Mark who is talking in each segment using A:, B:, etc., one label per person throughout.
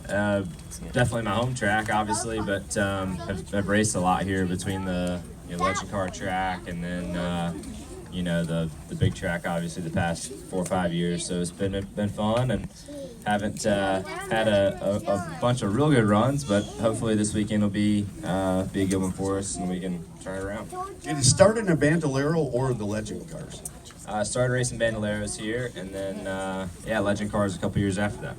A: definitely my home track, obviously, but have raced a lot here between the legend car track and then the big track, obviously, the past 4 or 5 years. So it's been fun, and haven't had a bunch of real good runs, but hopefully this weekend will be a good one for us, and we can turn it around.
B: Did it start in a Bandolero or the legend cars?
A: I started racing Bandoleros here, and then legend cars a couple years after that.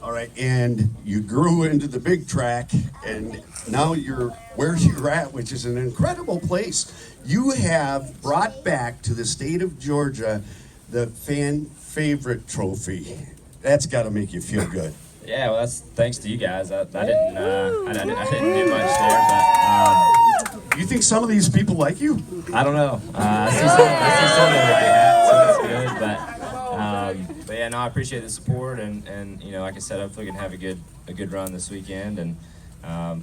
B: All right, and you grew into the big track, and now you're where you're at, which is an incredible place. You have brought back to the state of Georgia the fan favorite trophy. That's got to make you feel good.
A: Yeah, well, that's thanks to you guys. I didn't do much there, but
B: you think some of these people like you?
A: I don't know. I see some of them like that, so that's good. But yeah, no, I appreciate the support, and like I said, hopefully we can have a good run this weekend and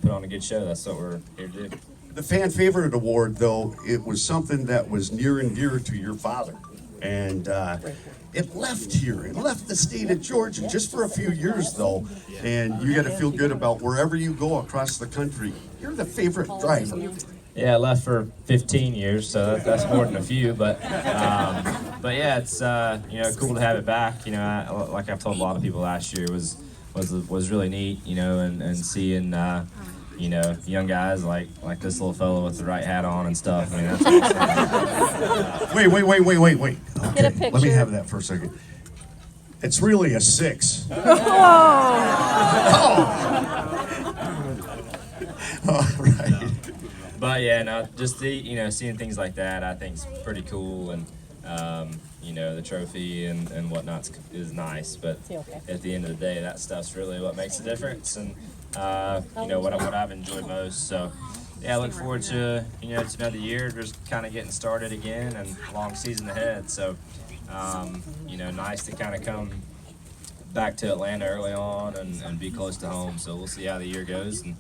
A: put on a good show. That's what we're here to do.
B: The fan favorite award, though, it was something that was near and dear to your father, and it left here. It left the state of Georgia just for a few years, though, and you got to feel good about wherever you go across the country. You're the favorite driver.
A: Yeah, I left for 15 years, so that's more than a few. But yeah, it's cool to have it back. Like I've told a lot of people last year, was really neat. And seeing young guys like this little fellow with the right hat on and stuff. I mean, that's awesome.
B: Wait. Okay,
C: Get a picture.
B: let me have that for a second. It's really a 6. All right.
A: But yeah, no, just seeing things like that, I think is pretty cool, and the trophy and whatnot is nice. But at the end of the day, that stuff's really what makes the difference, and what I've enjoyed most. So yeah, I look forward to it's another year, just kind of getting started again, and a long season ahead. So nice to kind of come back to Atlanta early on and be close to home. So we'll see how the year goes, and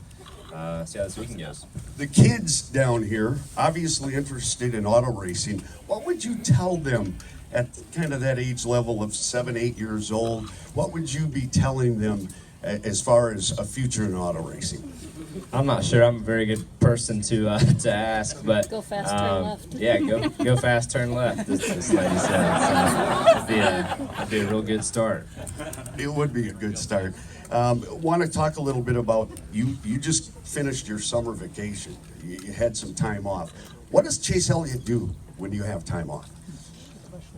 A: see how this weekend goes.
B: The kids down here, obviously interested in auto racing. What would you tell them at kind of that age level of 7, 8 years old? What would you be telling them as far as a future in auto racing?
C: I'm not sure I'm a very good person to ask, but
D: go fast, turn left.
C: Yeah, go fast, turn left. This lady said. So it'd be a real good start.
B: It would be a good start. Want to talk a little bit about you just finished your summer vacation. You had some time off. What does Chase Elliott do when you have time off?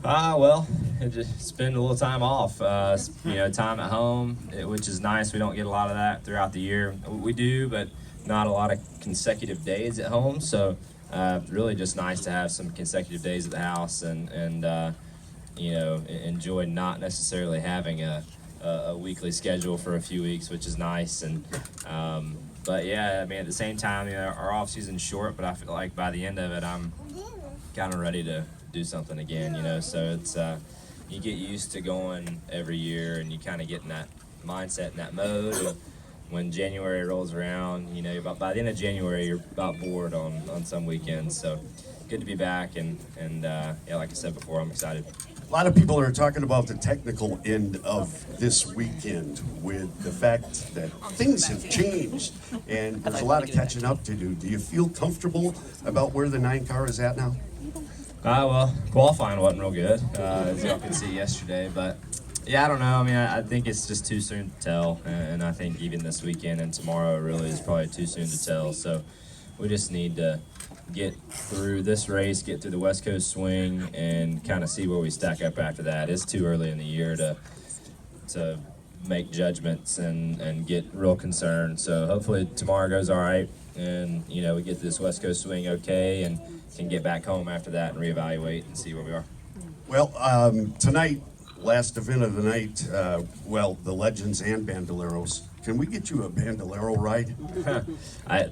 A: Well, just spend a little time off, time at home, which is nice. We don't get a lot of that throughout the year. We do, but not a lot of consecutive days at home. So really just nice to have some consecutive days at the house and enjoy not necessarily having a weekly schedule for a few weeks, which is nice. And but yeah, I mean, at the same time, our off season's short, but I feel like by the end of it, I'm kind of ready to do something again, so it's you get used to going every year, and you kind of get in that mindset, in that mode of when January rolls around, by the end of January you're about bored on some weekends. So good to be back, and like I said before, I'm excited.
B: A lot of people are talking about the technical end of this weekend with the fact that things have changed and there's a lot of catching up to do. Do you feel comfortable about where the 9 car is at now?
A: Well, qualifying wasn't real good, as y'all could see yesterday, but yeah, I don't know. I mean, I think it's just too soon to tell, and I think even this weekend and tomorrow really is probably too soon to tell. So we just need to get through this race, get through the West Coast swing, and kind of see where we stack up after that. It's too early in the year to make judgments and get real concerned. So hopefully tomorrow goes all right, and we get this West Coast swing okay, and can get back home after that and reevaluate and see where we are.
B: Well, tonight, last event of the night, the Legends and Bandoleros. Can we get you a Bandolero ride?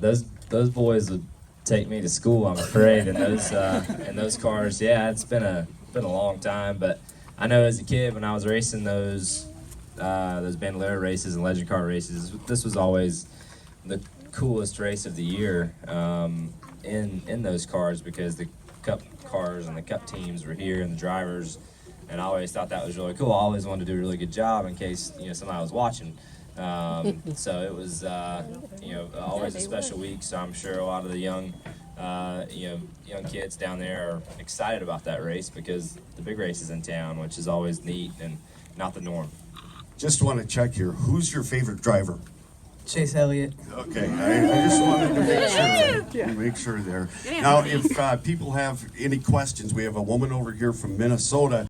A: Those boys would take me to school, I'm afraid, in those cars. Yeah, it's been a long time, but I know as a kid when I was racing those Bandolero races and Legend car races, this was always the coolest race of the year. In those cars, because the Cup cars and the Cup teams were here and the drivers, and I always thought that was really cool. I always wanted to do a really good job in case somebody was watching. So it was, always a special week. So I'm sure a lot of the young kids down there are excited about that race because the big race is in town, which is always neat and not the norm.
B: Just want to check here. Who's your favorite driver?
D: Chase Elliott.
B: Okay, I just wanted to make sure there. Now, if people have any questions, we have a woman over here from Minnesota.